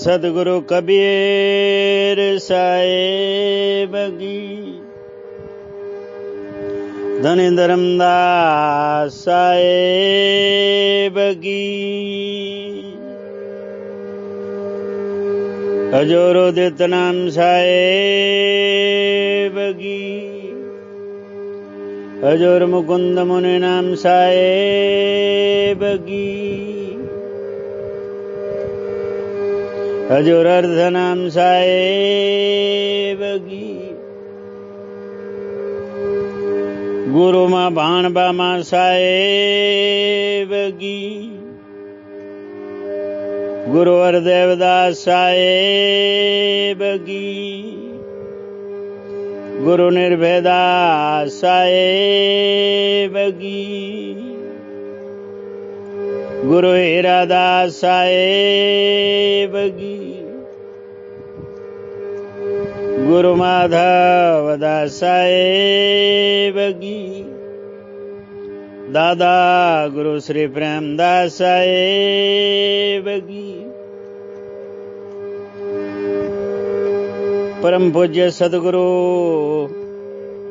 सदगुरु कबीर साहेब की, धनी धर्मदास साहेब की, हजूर उदित नाम साहेब की, हजूर मुकुंद मुनि नाम साहेब की, हजूर अर्ध नाम साहेब की, गुरु मां भाणबा मां साहेब की, गुरु हरदेवदास साहेब की, गुरु निर्भयदास साहेब की, गुरु हीरादास साहेब की, गुरु माधवदास साहेब की, दादा गुरु श्री प्रेमदास साहेब की, परम पूज्य सदगुरु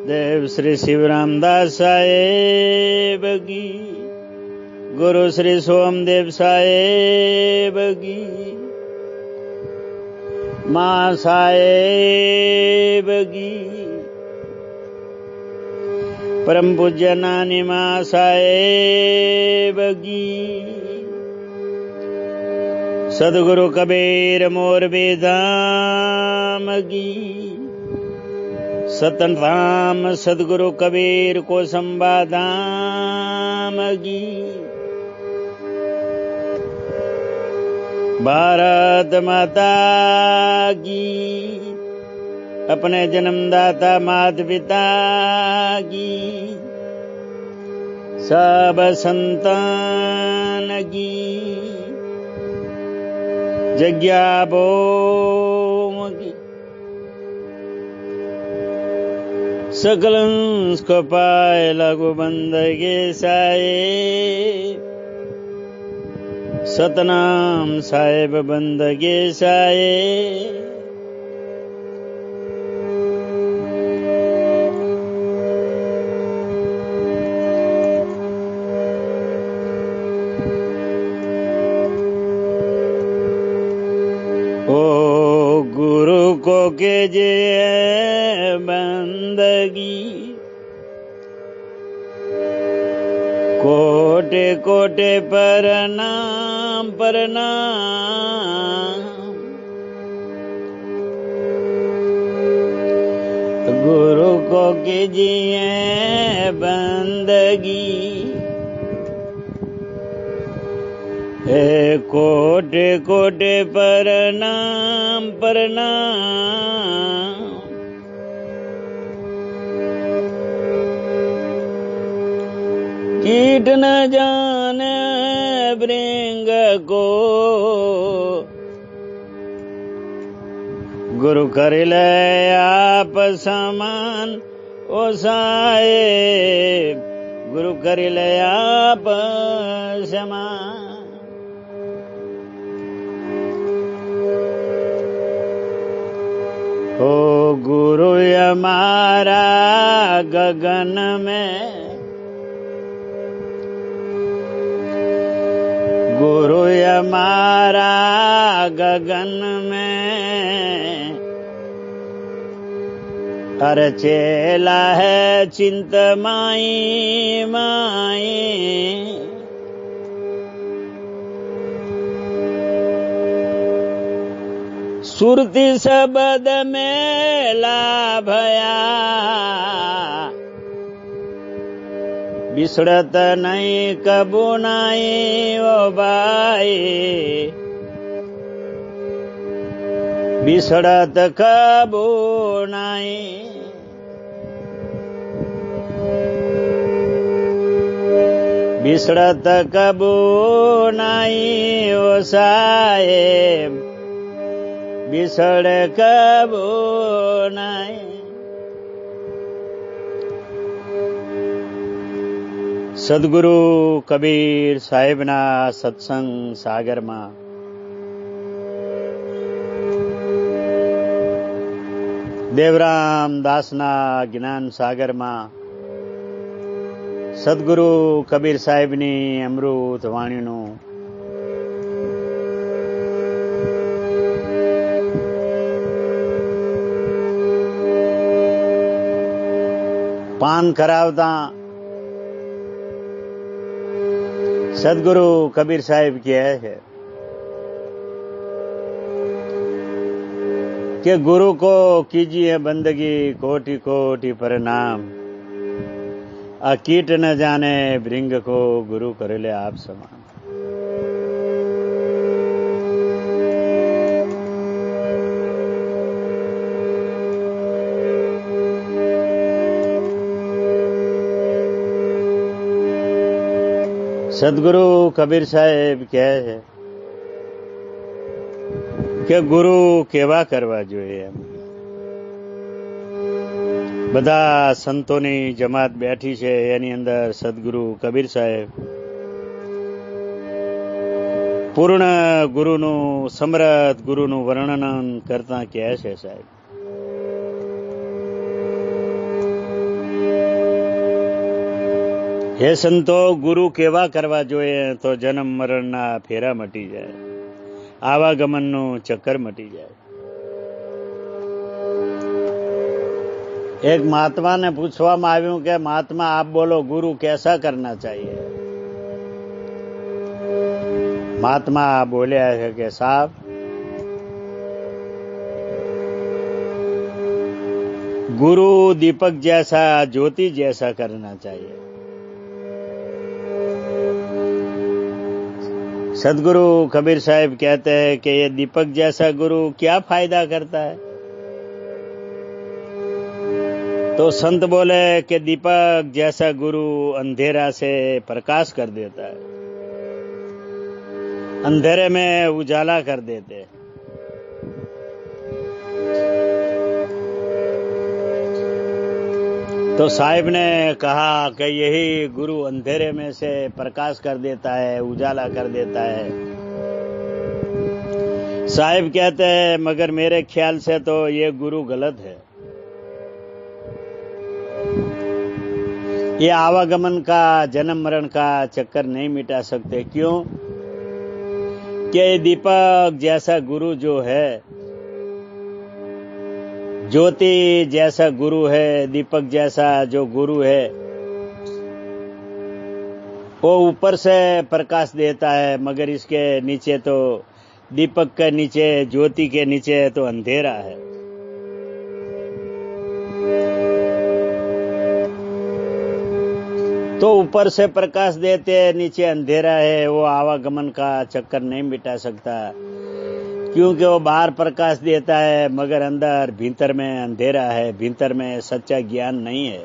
देव श्री शिवरामदास साहेब की, गुरु श्री सोमदेव साहेब की, मां साहेब की, परम पूज्य नानी मां साहेब की, सदगुरु कबीर मोरबी धाम की, सतन धाम सदगुरु कबीर कोसंबा धाम की, भारत माता की, अपने जन्मदाता माता पिता की, सब संतान की, जग्या बोम की, सकल को पाए लघु बंदगे साहेब, सतनाम साहेब बंदगे साहेब, ओ गुरु को कीजे बंदगी, कोटे कोटे प्रणाम प्रणाम, गुरु को कीजिए बंदगी, हे कोटे कोटे प्रणाम प्रणाम, कीट न जाने भृंग को, गुरु कर ले आप समान ओ साहेब, गुरु कर ले आप समान, ओ गुरु हमारा गगन में, गुरु हमारा गगन में, अरे चेला है चिंत माई माई, सुरती शब्द में लाभया, बिसड़त नहीं कबू नहीं ओ बाई, बिसड़त कबू नहीं, बिसड़त कबू नहीं ओ साहेब, बिसड़ कबू नहीं। सदगुरु कबीर साहेबना सत्संग सागर में દેવરામ દાસના જ્ઞાન સાગરમાં સદગુરુ કબીર સાહેબની અમૃત વાણીનું પાન કરાવતા સદગુરુ કબીર સાહેબ કહે છે कि गुरु को कीजिए बंदगी कोटि कोटि प्रणाम, कीट न जाने भृंग को गुरु कर ले आप समान। सदगुरु कबीर साहेब कहे है કે ગુરુ કેવા કરવા જોઈએ એમ બધા સંતોની જમાત બેઠી છે એની અંદર સદગુરુ કબીર સાહેબ પૂર્ણ ગુરુનું સમરથ ગુરુનું વર્ણન કરતા કહે છે સાહેબ હે સંતો ગુરુ કેવા કરવા જોઈએ તો જન્મ મરણના ફેરા મટી જાય आवागमनનું चक्कर मटी जाए। एक महात्मा ने पूछवामां आव्युं कि महात्मा आप बोलो गुरु कैसा करना चाहिए। महात्मा बोल्या है कि साहब गुरु दीपक जैसा ज्योति जैसा करना चाहिए। सदगुरु कबीर साहब कहते हैं कि ये दीपक जैसा गुरु क्या फायदा करता है। तो संत बोले कि दीपक जैसा गुरु अंधेरा से प्रकाश कर देता है, अंधेरे में उजाला कर देते हैं। तो साहिब ने कहा कि यही गुरु अंधेरे में से प्रकाश कर देता है, उजाला कर देता है। साहिब कहते हैं मगर मेरे ख्याल से तो ये गुरु गलत है। ये आवागमन का जन्म मरण का चक्कर नहीं मिटा सकते। क्यों कि दीपक जैसा गुरु जो है, ज्योति जैसा गुरु है, दीपक जैसा जो गुरु है वो ऊपर से प्रकाश देता है मगर इसके नीचे तो दीपक के नीचे ज्योति के नीचे तो अंधेरा है। तो ऊपर से प्रकाश देते नीचे अंधेरा है, वो आवागमन का चक्कर नहीं मिटा सकता क्योंकि वो बाहर प्रकाश देता है मगर अंदर भीतर में अंधेरा है, भीतर में सच्चा ज्ञान नहीं है,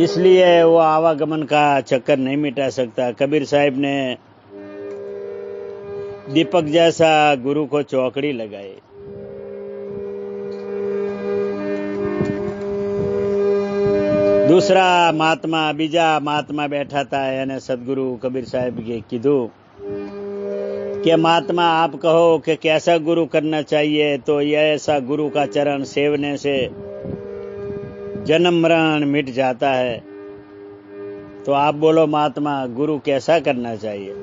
इसलिए वो आवागमन का चक्कर नहीं मिटा सकता। कबीर साहिब ने दीपक जैसा गुरु को चौकड़ी लगाई। दूसरा महात्मा बीजा महात्मा बैठा था यानी सदगुरु कबीर साहिब के कीधु कि महात्मा आप कहो कि कैसा गुरु करना चाहिए। तो यह ऐसा गुरु का चरण सेवने से जन्म मरण मिट जाता है। तो आप बोलो महात्मा गुरु कैसा करना चाहिए।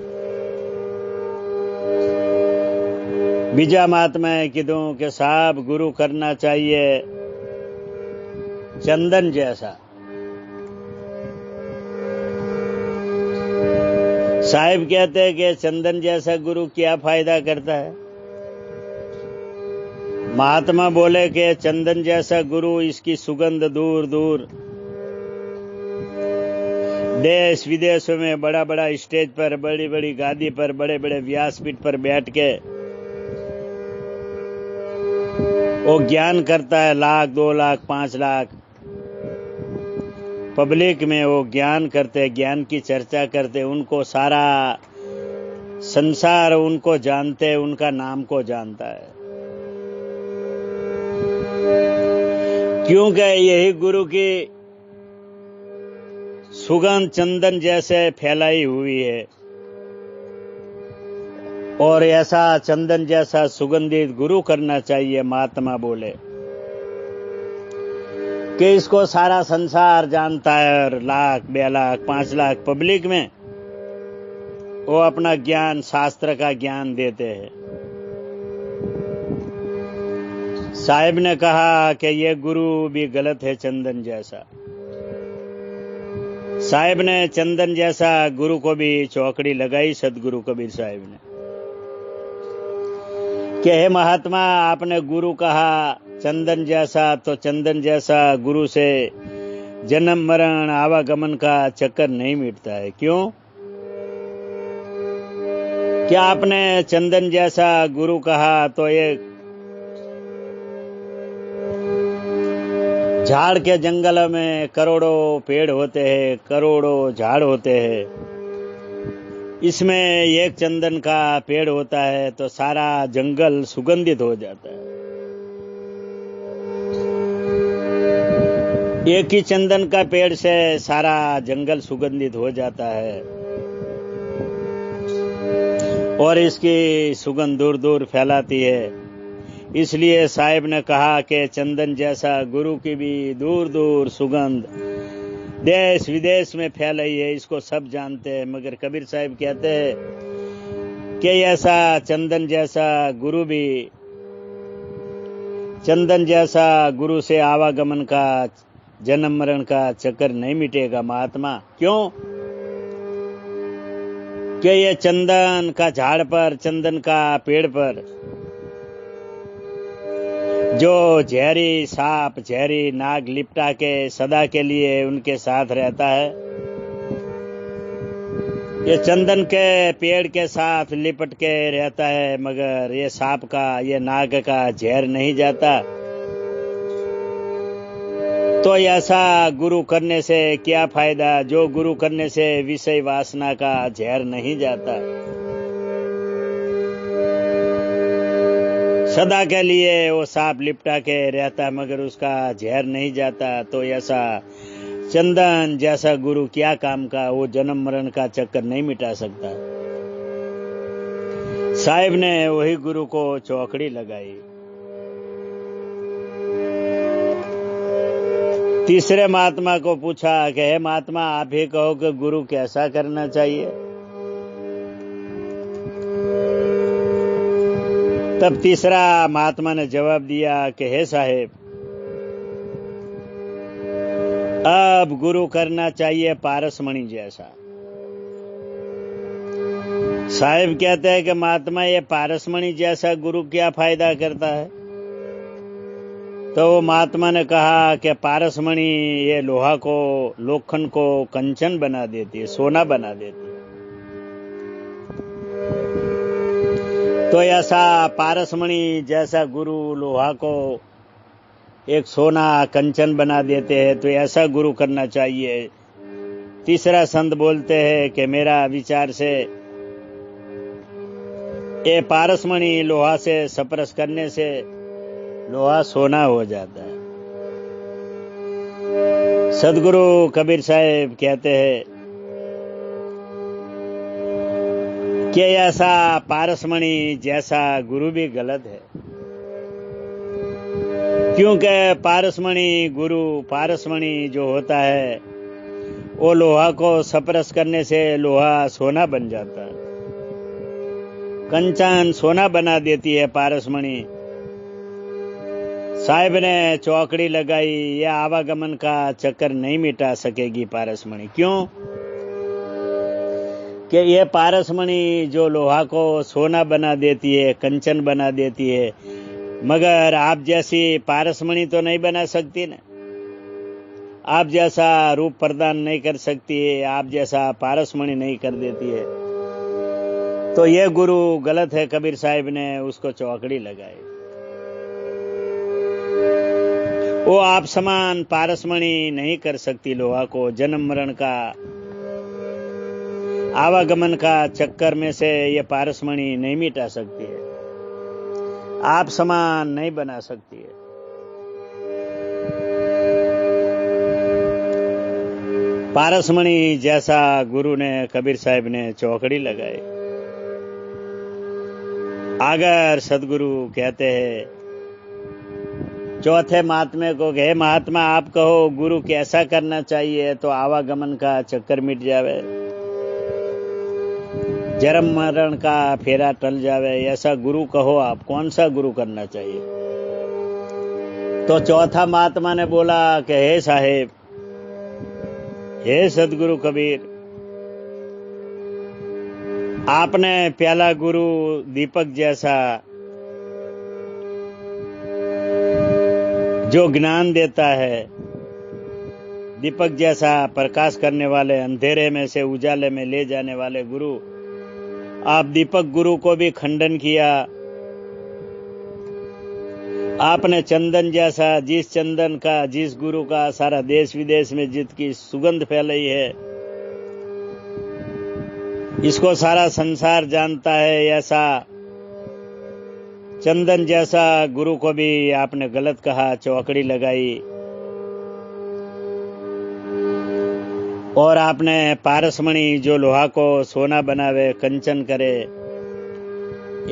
बीजा महात्मा कीधुं कि साहब गुरु करना चाहिए चंदन जैसा। साहिब कहते हैं कि चंदन जैसा गुरु क्या फायदा करता है। महात्मा बोले कि चंदन जैसा गुरु इसकी सुगंध दूर दूर देश विदेशों में बड़ा बड़ा स्टेज पर, बड़ी बड़ी गादी पर, बड़े बड़े व्यासपीठ पर बैठ के वो ज्ञान करता है। 1 लाख 2 लाख 5 लाख पब्लिक में वो ज्ञान करते, ज्ञान की चर्चा करते, उनको सारा संसार उनको जानते, उनका नाम को जानता है क्योंकि यही गुरु की सुगंध चंदन जैसे फैलाई हुई है और ऐसा चंदन जैसा सुगंधित गुरु करना चाहिए। महात्मा बोले कि इसको सारा संसार जानता है और 1,00,000, 2,00,000, 5,00,000 पब्लिक में वो अपना ज्ञान, शास्त्र का ज्ञान देते हैं। साहिब ने कहा कि ये गुरु भी गलत है चंदन जैसा। साहिब ने चंदन जैसा गुरु को भी चौकड़ी लगाई सदगुरु कबीर साहिब ने कि हे महात्मा, आपने गुरु कहा चंदन जैसा, तो चंदन जैसा गुरु से जन्म मरण आवागमन का चक्कर नहीं मिटता है। क्यों? क्या आपने चंदन जैसा गुरु कहा तो ये झाड़ के जंगल में करोड़ों पेड़ होते हैं, करोड़ों झाड़ होते हैं, इसमें एक चंदन का पेड़ होता है तो सारा जंगल सुगंधित हो जाता है। एक ही चंदन का पेड़ से सारा जंगल सुगंधित हो जाता है और इसकी सुगंध दूर दूर फैलाती है। इसलिए साहिब ने कहा कि चंदन जैसा गुरु की भी दूर दूर सुगंध देश विदेश में फैल रही है, इसको सब जानते हैं। मगर कबीर साहिब कहते हैं कि ऐसा चंदन जैसा गुरु भी, चंदन जैसा गुरु से आवागमन का, जन्म मरण का चक्कर नहीं मिटेगा महात्मा। क्यों? कि ये चंदन का झाड़ पर, चंदन का पेड़ पर जो जहरी सांप, जहरी नाग लिपटा के सदा के लिए उनके साथ रहता है, ये चंदन के पेड़ के साथ लिपट के रहता है, मगर ये सांप का, ये नाग का जहर नहीं जाता। तो ऐसा गुरु करने से क्या फायदा, जो गुरु करने से विषय वासना का जहर नहीं जाता, सदा के लिए वो सांप लिपटा के रहता है मगर उसका जहर नहीं जाता। तो ऐसा चंदन जैसा गुरु क्या काम का, वो जन्म मरण का चक्कर नहीं मिटा सकता। साहिब ने वही गुरु को चौकड़ी लगाई। तीसरे महात्मा को पूछा कि हे महात्मा, आप ही कहो कि गुरु कैसा करना चाहिए। तब तीसरा महात्मा ने जवाब दिया कि हे साहेब, अब गुरु करना चाहिए पारसमणि जैसा। साहिब कहते हैं कि महात्मा, ये पारसमणि जैसा गुरु क्या फायदा करता है। तो वो महात्मा ने कहा कि पारसमणि ये लोहा को, लोखंड को कंचन बना देती है, सोना बना देती है। तो ऐसा पारसमणि जैसा गुरु लोहा को एक सोना कंचन बना देते हैं, तो ऐसा गुरु करना चाहिए। तीसरा संत बोलते हैं कि मेरा विचार से ये पारसमणि लोहा से स्पर्श करने से लोहा सोना हो जाता है। सदगुरु कबीर साहिब कहते हैं कि ऐसा पारसमणि जैसा गुरु भी गलत है, क्योंकि पारसमणि गुरु, पारसमणि जो होता है वो लोहा को स्पर्श करने से लोहा सोना बन जाता है, कंचन सोना बना देती है पारसमणि। साहिब ने चौकड़ी लगाई, ये आवागमन का चक्कर नहीं मिटा सकेगी पारसमणि। क्यों? कि ये पारसमणि जो लोहा को सोना बना देती है, कंचन बना देती है, मगर आप जैसी पारसमणि तो नहीं बना सकती ना। आप जैसा रूप प्रदान नहीं कर सकती है, आप जैसा पारसमणि नहीं कर देती है। तो ये गुरु गलत है। कबीर साहिब ने उसको चौकड़ी लगाई। वो आप समान पारसमणि नहीं कर सकती लोहा को, जन्म मरण का, आवागमन का चक्कर में से ये पारसमणि नहीं मिटा सकती है, आप समान नहीं बना सकती है। पारसमणि जैसा गुरु ने, कबीर साहिब ने चौकड़ी लगाई। अगर सदगुरु कहते हैं चौथे महात्मा को, हे महात्मा आप कहो गुरु कैसा करना चाहिए तो आवागमन का चक्कर मिट जावे, जन्म मरण का फेरा टल जावे, ऐसा गुरु कहो आप, कौन सा गुरु करना चाहिए। तो चौथा महात्मा ने बोला कि हे साहेब, हे सदगुरु कबीर, आपने प्याला गुरु दीपक जैसा जो ज्ञान देता है, दीपक जैसा प्रकाश करने वाले, अंधेरे में से उजाले में ले जाने वाले गुरु, आप दीपक गुरु को भी खंडन किया। आपने चंदन जैसा, जिस चंदन का, जिस गुरु का सारा देश विदेश में जितकी सुगंध फैलाई है, इसको सारा संसार जानता है, ऐसा चंदन जैसा गुरु को भी आपने गलत कहा, चौकड़ी लगाई। और आपने पारसमणि जो लोहा को सोना बनावे, कंचन करे,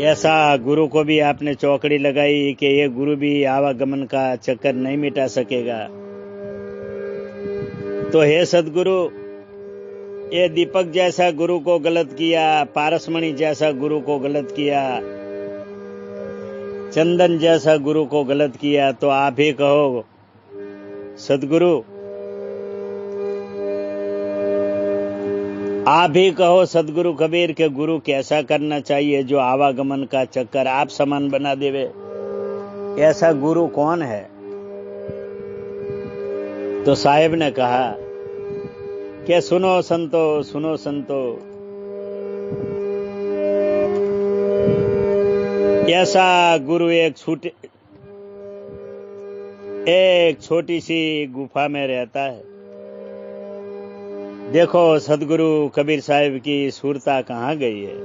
ऐसा गुरु को भी आपने चौकड़ी लगाई कि ये गुरु भी आवागमन का चक्कर नहीं मिटा सकेगा। तो हे सदगुरु, ये दीपक जैसा गुरु को गलत किया, पारसमणि जैसा गुरु को गलत किया, चंदन जैसा गुरु को गलत किया, तो आप ही कहो सदगुरु, आप ही कहो सदगुरु कबीर के गुरु कैसा करना चाहिए जो आवागमन का चक्कर आप समान बना देवे, ऐसा गुरु कौन है। तो साहेब ने कहा कि सुनो संतो, सुनो संतो, ऐसा गुरु एक छोटी सी गुफा में रहता है। देखो सदगुरु कबीर साहिब की सूरता कहाँ गई है।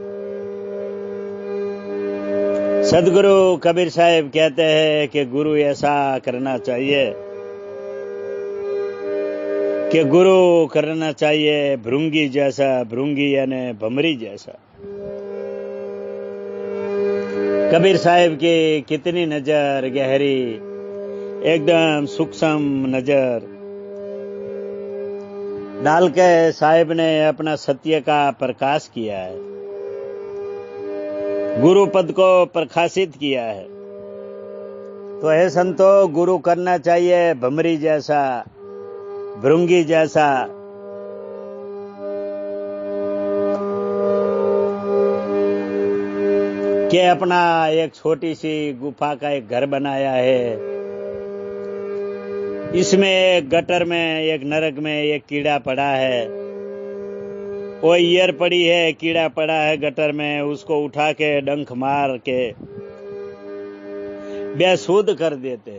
सदगुरु कबीर साहिब कहते हैं कि गुरु ऐसा करना चाहिए कि गुरु करना चाहिए भृंगी जैसा, भृंगी यानी भमरी जैसा। कबीर साहिब की कितनी नजर गहरी, एकदम सूक्ष्म नजर डाल के साहिब ने अपना सत्य का प्रकाश किया है, गुरु पद को प्रकाशित किया है। तो हे संतो, गुरु करना चाहिए भमरी जैसा, भृंगी जैसा। कि अपना एक छोटी सी गुफा का एक घर बनाया है, इसमें एक गटर में, एक नरक में एक कीड़ा पड़ा है, वो ईयर पड़ी है, कीड़ा पड़ा है गटर में, उसको उठा के डंक मार के बेसुध कर देते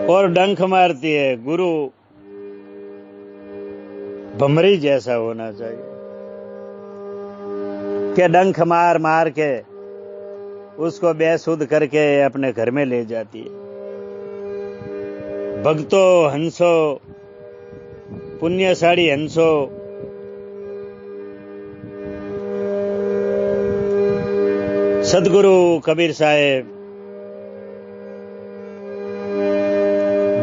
और डंक मारती है। गुरु भमरी जैसा होना चाहिए कि डंक मार मार के उसको बेसुध करके अपने घर में ले जाती है। भक्तो हंसो, पुण्यशाली हंसो, सदगुरु कबीर साहेब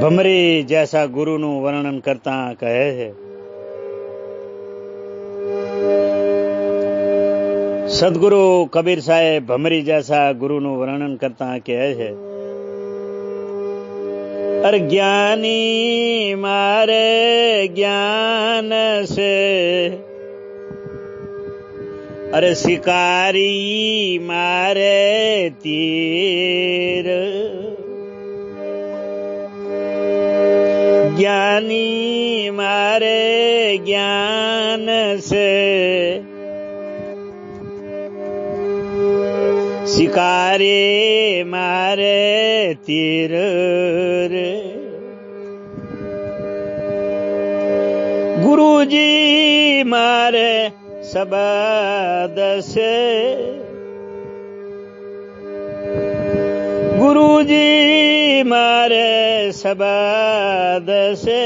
भमरी जैसा गुरु નું વર્ણન કરતા કહે છે, સદગુરુ કબીર સાહેબ ભમરી જૈસા ગુરુનું વર્ણન કરતા કહે છે, અરે જ્ઞાની મારે જ્ઞાન से, अरे शिकारी मारे तीर, ज्ञानी मारे ज्ञान से, शिकारी मारे तीर रे। गुरुजी मारे शब्द से, गुरुजी मारे शब्द से,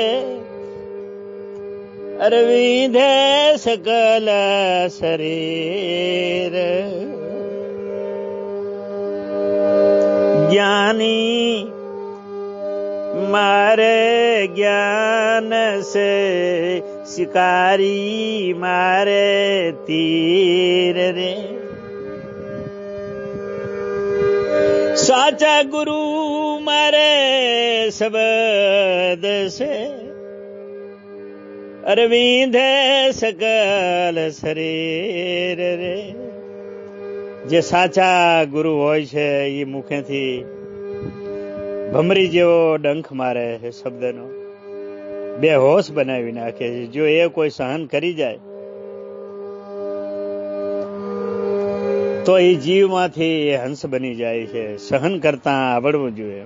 अरविंदे सकल शरीर। ज्ञानी मारे ज्ञान से, शिकारी मारे तीर रे। साचा गुरु मारे शब्द से, अरविंद सकल शरीर रे। जे साचा गुरु होय छे ई मुखेथी भमरी जेवो डंख मारे है शब्दनो, बेहोश बनावी नाखे छे। जो ए कोई सहन करी जाए तो ई जीवमांथी हंस बनी जाय छे। सहन करता आवडવું જોઈએ।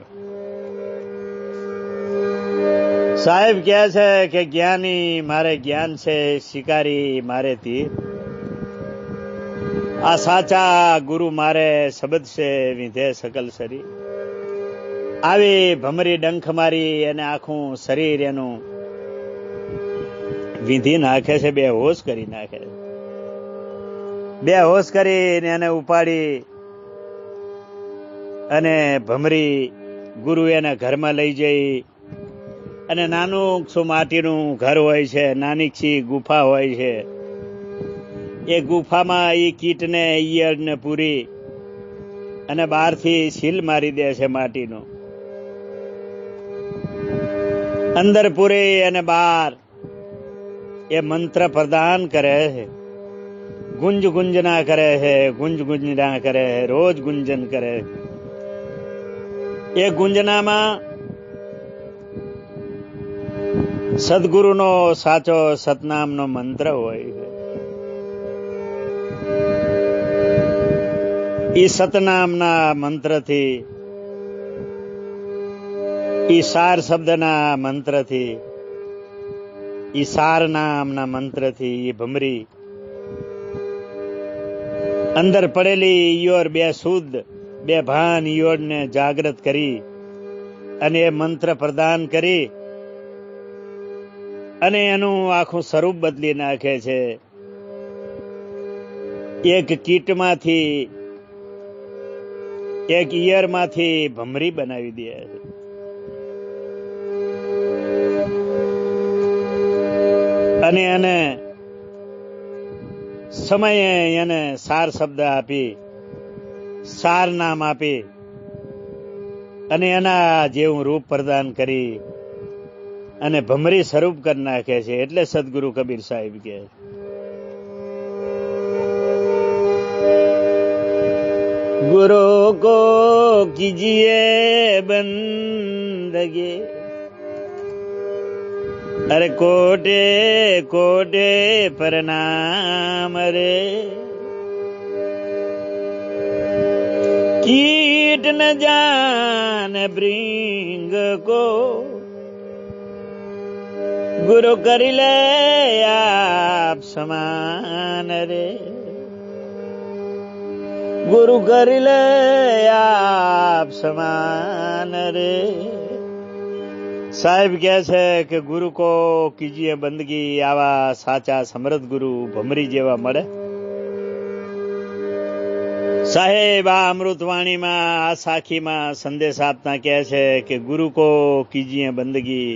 साहेब કહે છે કે જ્ઞાની મારે જ્ઞાન છે, શિકારી મારે તીર। આ સાચા ગુરુ મારે શબ્દ છે, વિંધે સકલ શરીર। આવી ભમરી ડંખ મારી અને આખું શરીર એનું વિંધી નાખે છે, બેહોશ કરી નાખે છે। બેહોશ કરીને એને ઉપાડી અને ભમરી ગુરુ એના ઘરમાં લઈ જઈ અને નાનું શું માટીનું ઘર હોય છે, નાનીક્ષી ગુફા હોય છે। એ ગુફામાં એ કીટને ઈયળને પૂરી અને બહારથી સીલ મારી દે છે માટીનો। અંદર પૂરી અને બહાર એ મંત્ર પ્રદાન કરે છે। ગુંજ ગુંजना કરે છે, ગુંજ ગુંजना કરે છે, રોજ ગુંજન કરે। એ ગુંજનામાં સદગુરુનો સાચો સતનામનો મંત્ર હોય છે। ઈ સતનામના મંત્રથી, ઈ સાર શબ્દના મંત્રથી, ઈ સાર નામના મંત્રથી ઈ ભમરી અંદર પડેલી ઈયોર બે શુદ્ધ બે ભાન ઈયોરને જાગૃત કરી અને એ મંત્ર પ્રદાન કરી અને એનું આખું સ્વરૂપ બદલી નાખે છે। એક કીટમાંથી, એક ઈયરમાંથી ભમરી બનાવી દે છે। અને એને સમયે એને સાર શબ્દ આપી, સાર નામ આપી અને એના જેવું રૂપ પ્રદાન કરી અને ભમરી સ્વરૂપ કરી નાખે છે। એટલે સદગુરુ કબીર સાહેબ કહે गुरु को कीजिए बंदगी, अरे कोटे कोटे प्रणाम रे। कीट न जान भृंग को, गुरु कर ले आप समान रे। गुरु कर ले आप समान रे। साहेब કહે છે કે ગુરુ કો કીજીએ બંદગી, આવા સાચા સમર્થ ગુરુ ભમરી જેવા મળે। સાહેબ આ અમૃતવાણીમાં, આ સાખીમાં સંદેશ આપતા કહે છે કે ગુરુ કો કીજીએ બંદગી,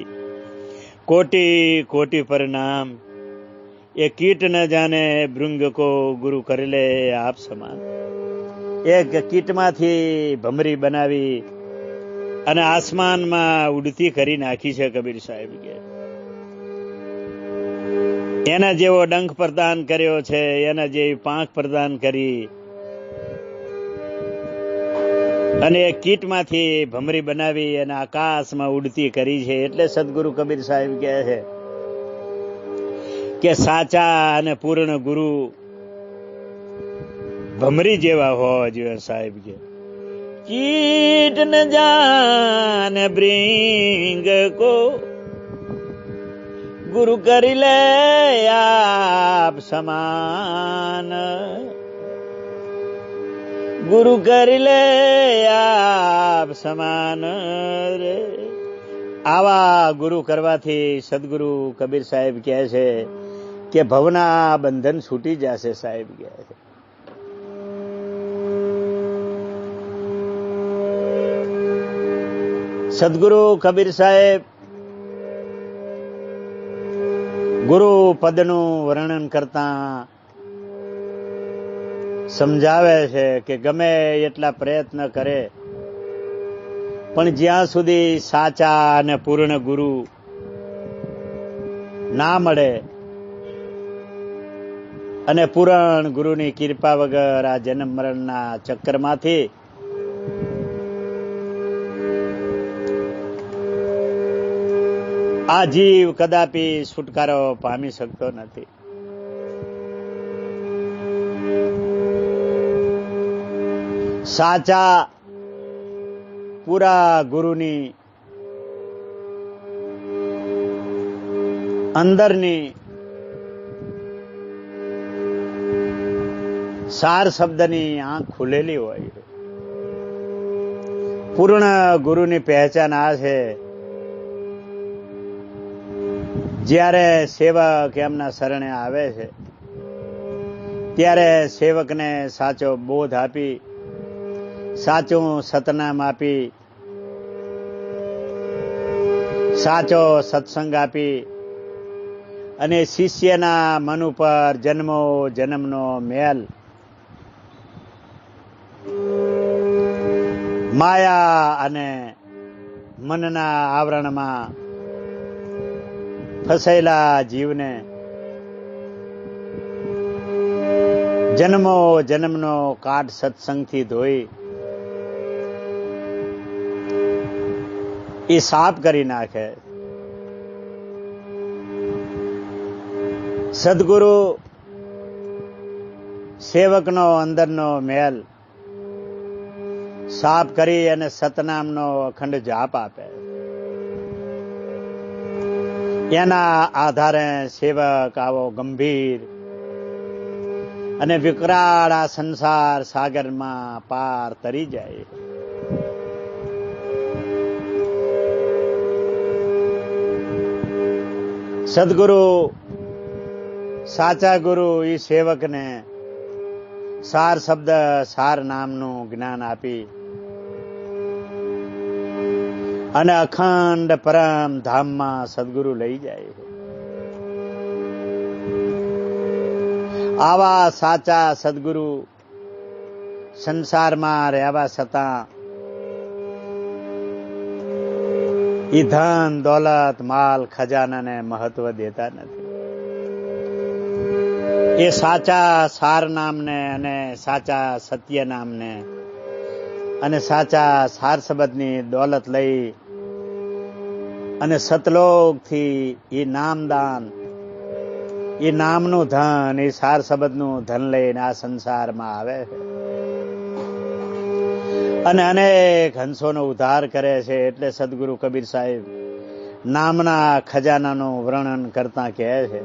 કોટી કોટી પ્રણામ। એ કીટ ન જાને ભૃંગ કો, ગુરુ કરી લે આપ સમાન। એક કીટમાંથી ભમરી બનાવી અને આસમાનમાં ઉડતી કરી નાખી છે કબીર સાહેબ કે। એના જેવો ડંખ પ્રદાન કર્યો છે, એના જેવી પાંખ પ્રદાન કરી અને એક કીટમાંથી ભમરી બનાવી અને આકાશમાં ઉડતી કરી છે। એટલે સદગુરુ કબીર સાહેબ કહે છે કે સાચા અને પૂર્ણ ગુરુ ભમરી જેવા હોવા જોઈએ। સાહેબ કે कीट न जान भृंग को, गुरु कर ले आप समान। गुरु कर ले आप समान रे। आवा गुरु करवाथी सदगुरु कबीर साहेब કહે છે કે ભવના બંધન છૂટી જશે। સાહેબ કહે છે સદગુરુ કબીર સાહેબ ગુરુ પદનું વર્ણન કરતા સમજાવે છે કે ગમે એટલા પ્રયત્ન કરે પણ જ્યાં સુધી સાચા અને પૂર્ણ ગુરુ ના મળે અને પૂર્ણ ગુરુની કૃપા વગર આ જન્મ મરણના ચક્કરમાંથી આ જીવ કદાપી છુટકારો પામી શકતો નથી. સાચા પૂરા ગુરુની અંદરની સાર શબ્દની આંખ ખુલેલી હોય. પૂર્ણ ગુરુની પહેચાન આ છે જ્યારે સેવક એમના શરણે આવે છે ત્યારે સેવકને સાચો બોધ આપી, સાચું સતનામ આપી, સાચો સત્સંગ આપી અને શિષ્યના મન ઉપર જન્મો જન્મનો મેલ, માયા અને મનના આવરણમાં ફસાયેલા જીવને જન્મો જન્મનો કાટ સત્સંગથી ધોઈ એ સાફ કરી નાખે. સદગુરુ સેવકનો અંદરનો મેલ સાફ કરી અને સતનામનો અખંડ જાપ આપે. એના આધારે સેવક આવો ગંભીર અને વિકરાળ આ સંસાર સાગરમાં પાર તરી જાય. સદગુરુ સાચા ગુરુ એ સેવકને સાર શબ્દ સાર નામનું જ્ઞાન આપી અને અખંડ પરમ ધામમાં સદગુરુ લઈ જાય. આવા સાચા સદગુરુ સંસારમાં રહેવા છતાં ઈ ધન દોલત માલ ખજાનાને મહત્વ દેતા નથી. એ સાચા સાર નામને અને સાચા સત્ય નામને અને સાચા સાર શબ્દની દોલત લઈ અને સતલોકથી એ નામદાન, એ નામનું ધન, એ સાર શબ્દનું ધન લઈને આ સંસારમાં આવે છે અને અનેક હંસોનો ઉદ્ધાર કરે છે. એટલે સદગુરુ કબીર સાહેબ નામના ખજાનાનું વર્ણન કરતા કહે છે,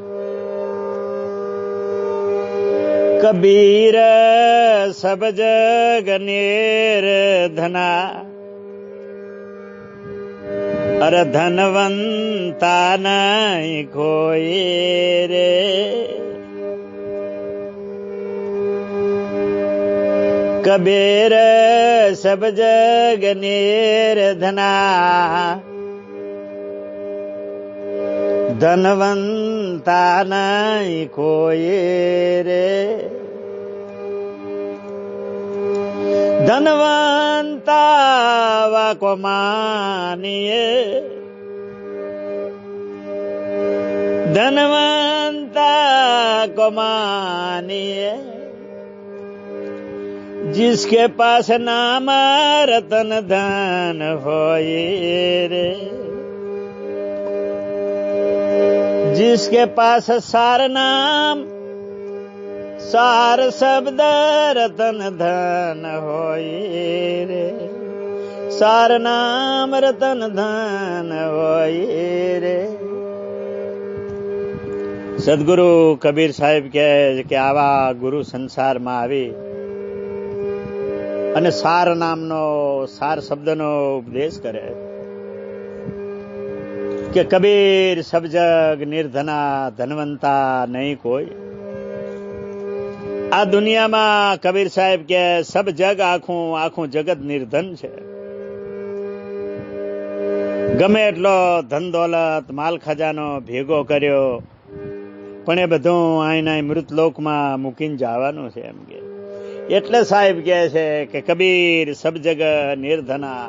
કબીર સબ જગ નિર્ધના અર ધનવંતા નહીં કોઈ રે. કબીર સબ જગ નિર્ધના ધનવંતા નહીં કોઈ રે. ધનવંતા વાકો માનીએ, ધનવંતા કો માનીએ, जिसके पास नाम रतन धन होए रे. जिसके पास सार नाम सार शब्द रतन धन होए रे. सार नाम रतन धन होए रे. સદગુરુ કબીર સાહેબ કહે કે આવા ગુરુ સંસારમાં આવી અને સાર નામનો સાર શબ્દનો ઉપદેશ કરે કે કબીર સબ જગ નિર્ધના ધનવંતા નહીં કોઈ. આ દુનિયામાં કબીર સાહેબ કે સબ જગ આખું જગત નિર્ધન છે ગમે એટલો ધન દોલત માલ ખજાનો ભેગો કર્યો પણ એ બધું અહીંના મૃતલોકમાં મૂકીને જવાનું છે એમ કે. એટલે સાહેબ કહે છે કે કબીર સબ જગ નિર્ધના,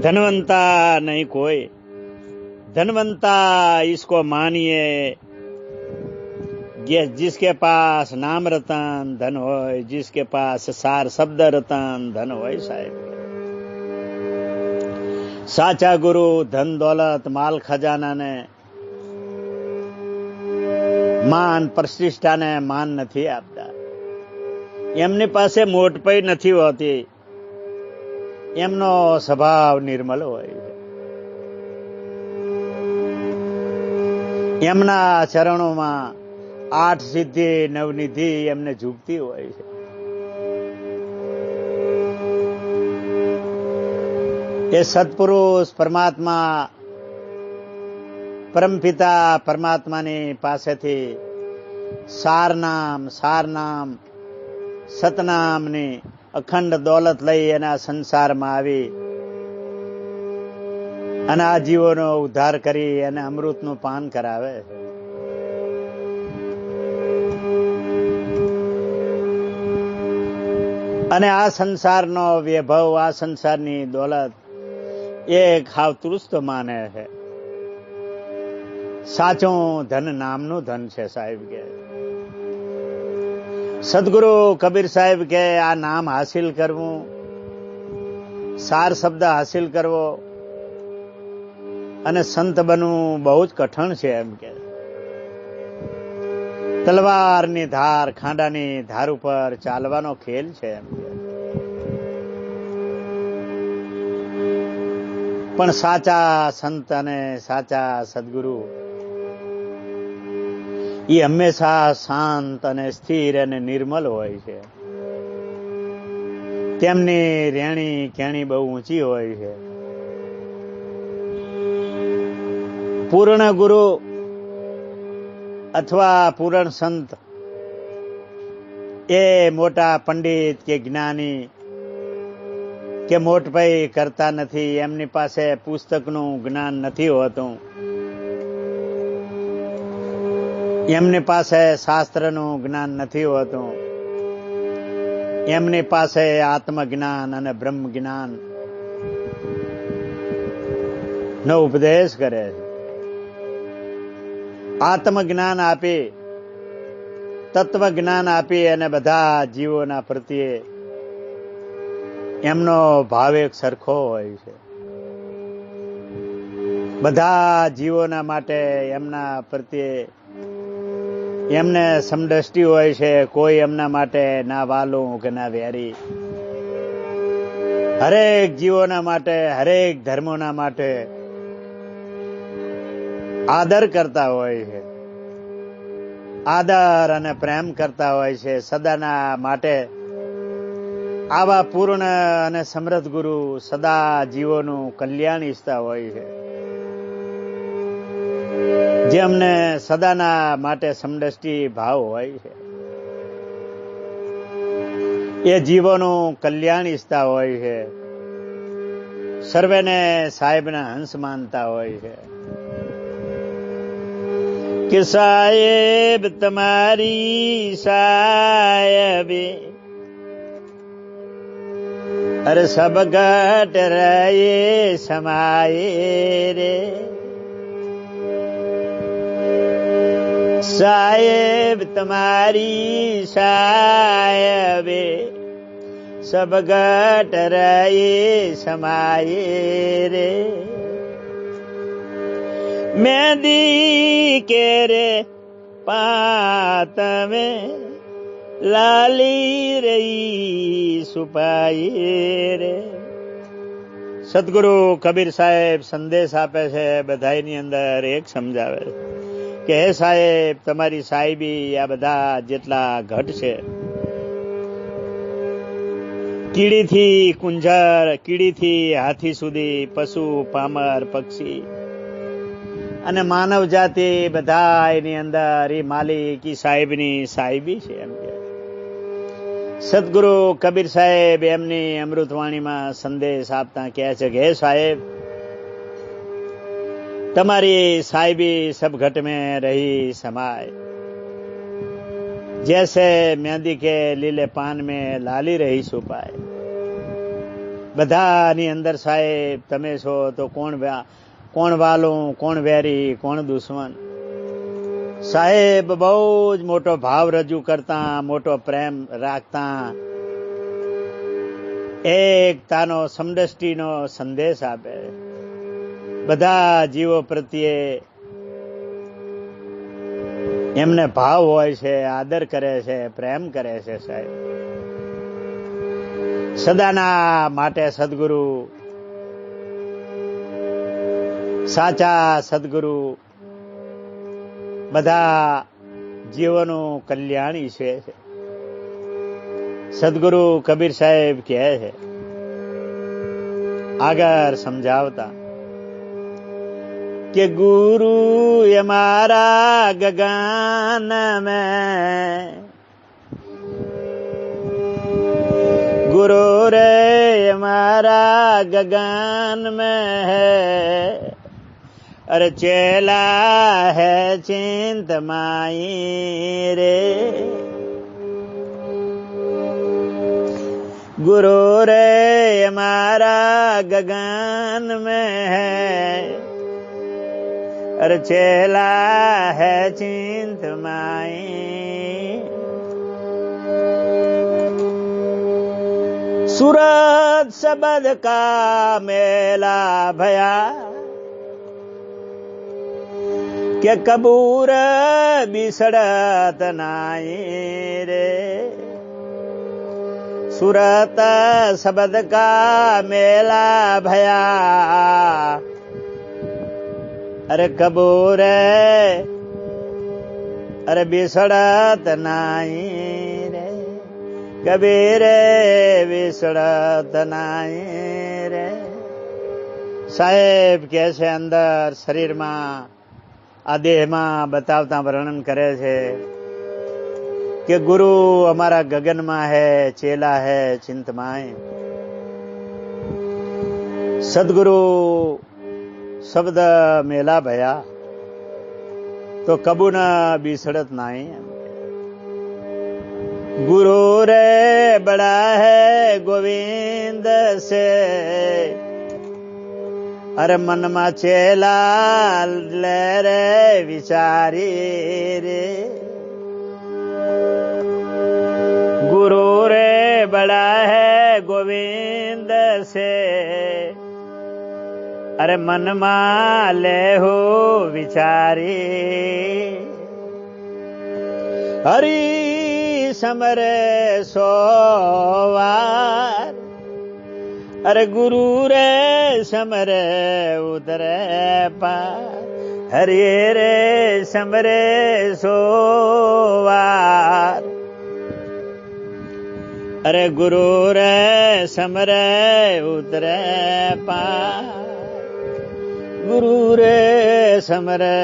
ધનવંતા નહીં કોઈ, धनवंता इसको मानिए जिसके पास नाम रतन धन होय, जिसके पास सार शब्द रतन धन होय. साहेब साचा गुरु धन दौलत माल खजाना ने માન પ્રતિષ્ઠાને માન નથી આપતા. એમની પાસે મોટપાઈ નથી હોતી, એમનો સ્વભાવ નિર્મલ હોય છે. એમના ચરણોમાં 8 સિદ્ધિ 9 નિધિ એમને ઝૂકતી હોય છે. એ સત્પુરુષ પરમાત્મા પરમપિતા પરમાત્માની પાસેથી સારનામ સતનામની અખંડ દોલત લઈ એના સંસારમાં આવી અને આ જીવોનો ઉદ્ધાર કરી અને અમૃતનું પાન કરાવે. અને આ સંસારનો વૈભવ, આ સંસારની દોલત એ ખાવ તૃસ્ત માને છે. સાચું ધન નામનું ધન છે. સાહેબ કે સદગુરુ કબીર સાહેબ કે આ નામ હાસિલ કરવું, સાર શબ્દ હાસિલ કરવો અને સંત બનવું બહુ જ કઠણ છે એમ કે. તલવારની ધાર ખાંડાની ધાર ઉપર ચાલવાનો ખેલ છે એમ કે. પણ સાચા સંત અને સાચા સદગુરુ એ હંમેશા શાંત અને સ્થિર અને નિર્મલ હોય છે. તેમની રેણી કેણી બહુ ઊંચી હોય છે. પૂર્ણ ગુરુ અથવા પૂર્ણ સંત એ મોટા પંડિત કે જ્ઞાની કે મોટભાઈ કરતા નથી. એમની પાસે પુસ્તકનું જ્ઞાન નથી હોતું, એમની પાસે શાસ્ત્રનું જ્ઞાન નથી હોતું. એમની પાસે આત્મજ્ઞાન અને બ્રહ્મ જ્ઞાન નો ઉપદેશ કરે છે. આત્મજ્ઞાન આપી, તત્વ જ્ઞાન આપી અને બધા જીવોના પ્રત્યે એમનો ભાવ એક સરખો હોય છે. બધા જીવોના માટે એમના પ્રત્યે એમને સમદ્રષ્ટિ હોય છે. કોઈ એમના માટે ના વાલું કે ના વેરી. હરેક જીવોના માટે, હરેક ધર્મોના માટે આદર કરતા હોય છે, આદર અને પ્રેમ કરતા હોય છે. સદાના માટે આવા પૂર્ણ અને સમૃદ્ધ ગુરુ સદા જીવોનું કલ્યાણ ઈચ્છતા હોય છે. જેમને સદાના માટે સમદ્રષ્ટિ ભાવ હોય છે, એ જીવોનું કલ્યાણ ઈચ્છતા હોય છે. સર્વેને સાહેબના હંસ માનતા હોય છે કે સાહેબ તમારી સાહેબે અરે સબ ઘટ રહે સમાયે રે. સાહેબ તમારી સાહેબે સબ ઘટ રહે સમાયે રે. મેંદી કે રે પાત में લાલી રહી સુપાયે રે. સદગુરુ કબીર સાહેબ સંદેશ આપે છે બધાની અંદર. એક સમજાવે કે હે સાહેબ તમારી સાહેબી આ બધા જેટલા ઘટ છે, કીડીથી કુંજર, કીડીથી હાથી સુધી, પશુ પામર પક્ષી અને માનવ જાતિ બધા એની અંદર એ માલિક સાહેબની સાહેબી છે એમ કે. સદગુરુ કબીર સાહેબ એમની અમૃતવાણીમાં સંદેશ આપતા કહે છે કે હે સાહેબ तुम्हारी साहिबी सब घट में रही समाये, जैसे मेहंदी के लीले पान में लाली रही छुपाए। बधानी अंदर साहेब तमे छो तो कोण वालू कोण वेरी कोण दुश्मन। साहेब बहु ज मोटो भाव रजू करता, मोटो प्रेम राखता, एकतानो समदृष्टिनो संदेश आपे। बधा जीवो प्रत्ये एमने भाव होय छे, आदर करे छे, प्रेम करे छे। साहेब सदाना माटे सद्गुरु, साचा सद्गुरु बधा जीवोनु कल्याणी छे। सद्गुरु कबीर साहेब कहे छे आगर समझावता कि गुरु हमारा गगन में, गुरु रे हमारा गगन में है, अरे चेला है चिंतमाई रे। गुरु रे हमारा गगन में है, अरे चेला है चिंतमाई। सूरत शब्द का मेला भया, के कबूर बिसड़त नाई रे। सूरत शब्द का मेला भया, अरे कबूर अरे बिसड़त नाई रे। कबीर बिसड़त नाई रे। साहेब कैसे अंदर शरीर में आ देह में बतावता वर्णन करे छे कि गुरु हमारा गगन में है, चेला है चिंतमाए। सदगुरु शब्द मेला भया तो कबू न बिसड़त नाई। गुरु रे बड़ा है गोविंद से, अरे मन में चेला ले रे विचारी रे। गुरु रे बड़ा है गोविंद से, अरे मन मा ले हो विचारी। हरि समरे सोवार, अरे गुरु रे समरे उतरे पार। हरि रे समरे सोवार, अरे गुरु रे समरे उतरे पार। गुरु रे समरे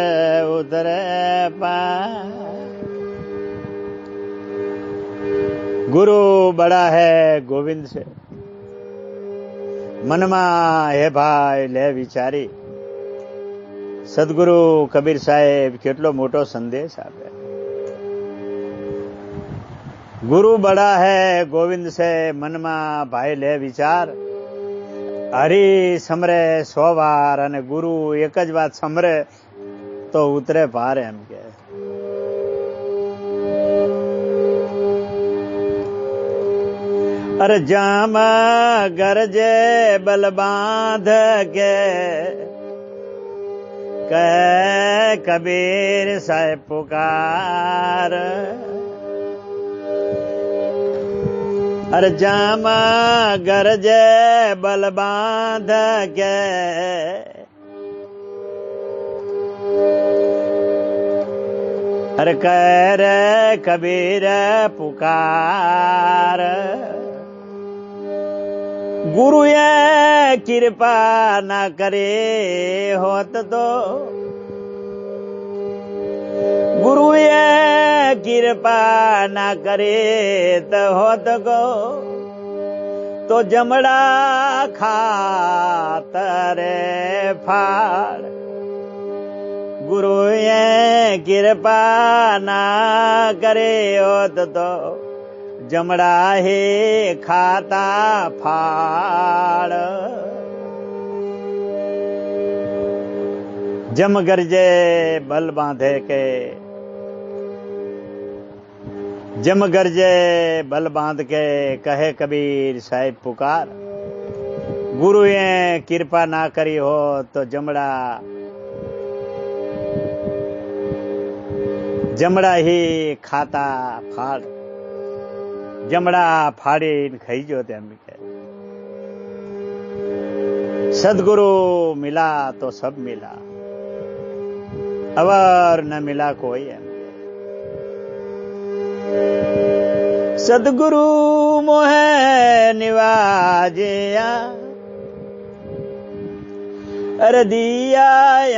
उतरे पार। गुरु बड़ा है गोविंद से, मनमा हे भाई ले विचारी। सदगुरु कबीर साहेब केटलो मोटो संदेश आपे। गुरु बड़ा है गोविंद से, मनमा भाई ले विचार। हरि समरे 100 वार अने गुरु एक ज बात समरे तो उतरे पार एम के। अरे जाम गरजे बल बांध के, कह कबीर साहेब पुकार। अरे जाम गरजे बल बांध के, अरे कह रे कबीर पुकार। गुरु ये कृपा ना करे होत तो, गुरु ये कृपा ना करे तो होत को, तो जमड़ा खातर फाड़। गुरु ये कृपा ना करे होत तो जमड़ा ही खाता फाड़। जम गरजे बल बांधे के, जम गरजे बल बांध के कहे कबीर साहिब पुकार। गुरु ये कृपा ना करी हो तो जमड़ा जमड़ा ही खाता फाड़। जमड़ा फाड़ी खाई जो तेम के। सदगुरु मिला तो सब मिला, अवर न मिला कोई है। सदगुरु मोहे निवाजिया, अर दिया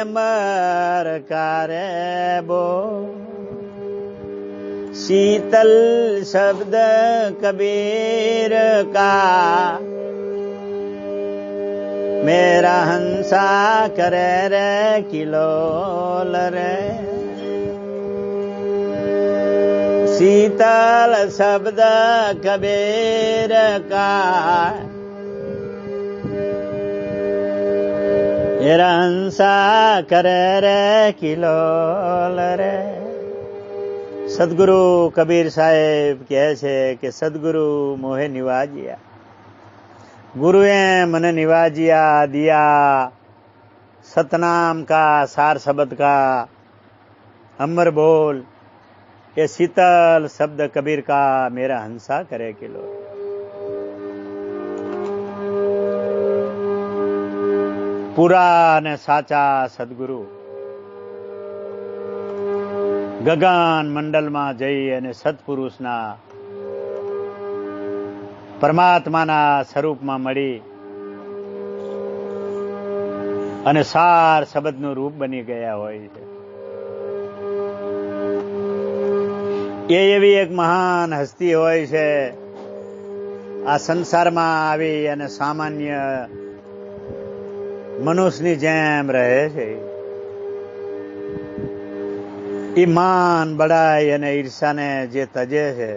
अमर कारे बो। शीतल शब्द कबीर का, मेरा हंसा करे रे किलोल रे। शीतल शब्द कबीर का, मेरा हंसा करे रे किलोल रे। सदगुरु कबीर साहेब कहे छे कि सदगुरु मोहे निवाजिया। गुरुए मन निवाजिया दिया सतनाम का सार शब्द का अमर बोल। ये शीतल शब्द कबीर का मेरा हंसा करे किलो। पूरा ने साचा सदगुरु गगन मंडल में जई अने सत्पुरुषना परमात्माना स्वरूपમાં મળી અને સાર શબ્દનું રૂપ બની ગયા હોય છે। એ એવી એક મહાન હસ્તી હોય છે આ સંસારમાં આવી અને સામાન્ય મનુષ્યની જેમ રહે છે। એ માન બડાઈ અને ઈર્ષાને જે તજે છે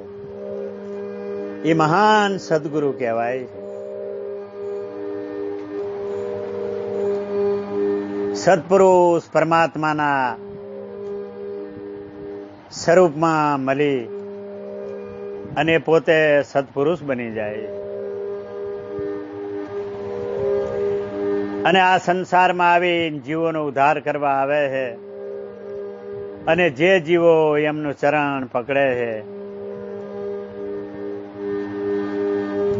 એ મહાન સદગુરુ કહેવાય છે। સત્પુરુષ પરમાત્માના સ્વરૂપમાં મળી અને પોતે સત્પુરુષ બની જાય અને આ સંસારમાં આવી જીવોનો ઉદ્ધાર કરવા આવે છે અને જે જીવો એમનું ચરણ પકડે છે,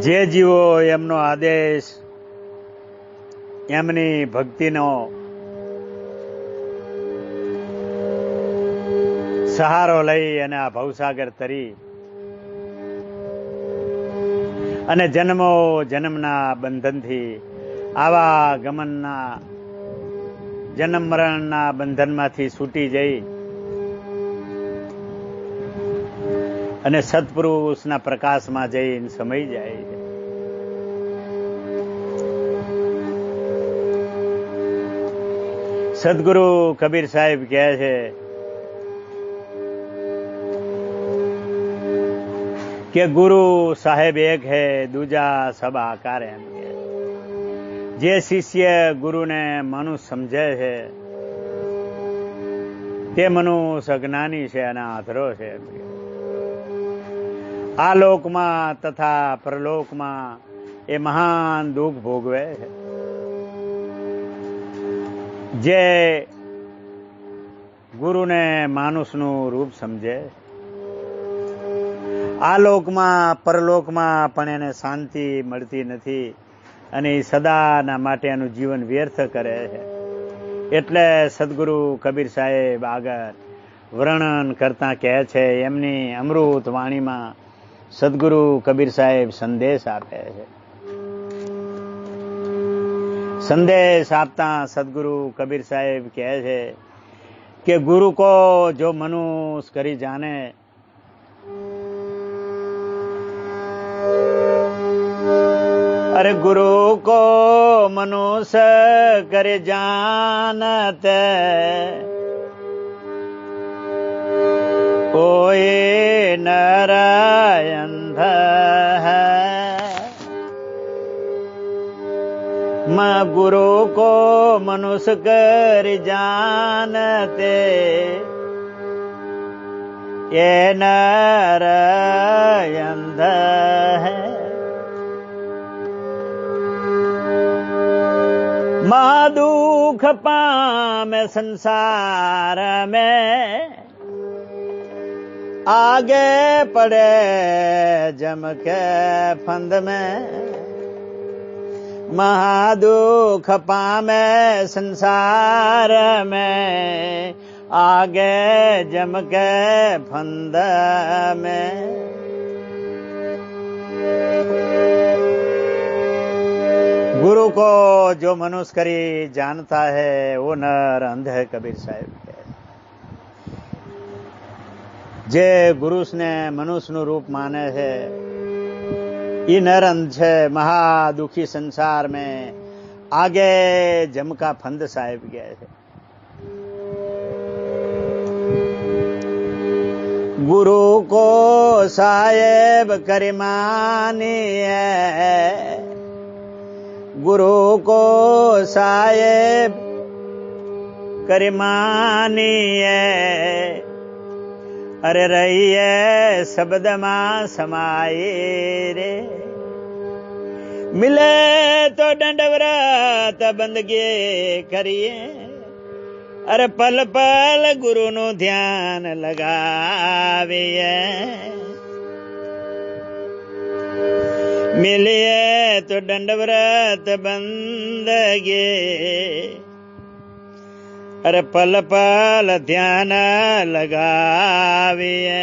જે જીવો એમનો આદેશ એમની ભક્તિનો સહારો લઈ અને આ ભવસાગર તરી અને જન્મો જન્મના બંધનથી આવા ગમનના જન્મ મરણના બંધનમાંથી છૂટી જઈ અને સત્પુરુષના પ્રકાશમાં જઈને સમાઈ જાય છે। સદગુરુ કબીર સાહેબ કહે છે કે ગુરુ સાહેબ એક હે દૂજા સબ આકાર એમ કે। જે શિષ્ય ગુરુને મનુષ્ય સમજે છે તે મનુષ્ય અજ્ઞાની છે અને આધરો છે એમ કે। આ લોકમાં તથા પરલોકમાં એ મહાન દુઃખ ભોગવે છે। જે ગુરુને માનુષનું રૂપ સમજે આ લોકમાં પરલોકમાં પણ એને શાંતિ મળતી નથી અને સદાના માટે એનું જીવન વ્યર્થ કરે છે। એટલે સદગુરુ કબીર સાહેબ આગળ વર્ણન કરતા કહે છે, એમની અમૃત વાણીમાં સદગુરુ કબીર સાહેબ સંદેશ આપે છે। संदेश आपता सदगुरु कबीर साहेब कहे छे कि गुरु को जो मनुष्य करी जाने अरे गुरु को मनुष्य करे जानते ओ ये नर अंध है, मैं गुरु को मनुष्य कर जानते, ये नर अंध है। महादुख पामे संसार में, आगे पड़े जम के फंद में। महादुख पामे संसार में, आगे जम के फंद में। गुरु को जो मनुष्य करी जानता है, वो नर अंध है, कबीर साहेब है। जे गुरु ने मनुष्य नु रूप माने है, ये नर अंध है। महादुखी संसार में आगे जम का फंद साहेब गया है। गुरु को साहेब करी मानिए, गुरु को साहेब करी मानिए। अरे रहिए शब्द मां समाये रे, मिले तो दंडवत बंदगी करिए। अरे पल पल गुरु नु ध्यान लगाविए, मिलिए तो दंडवत बंदगी। अरे पल पल ध्यान लगाविए।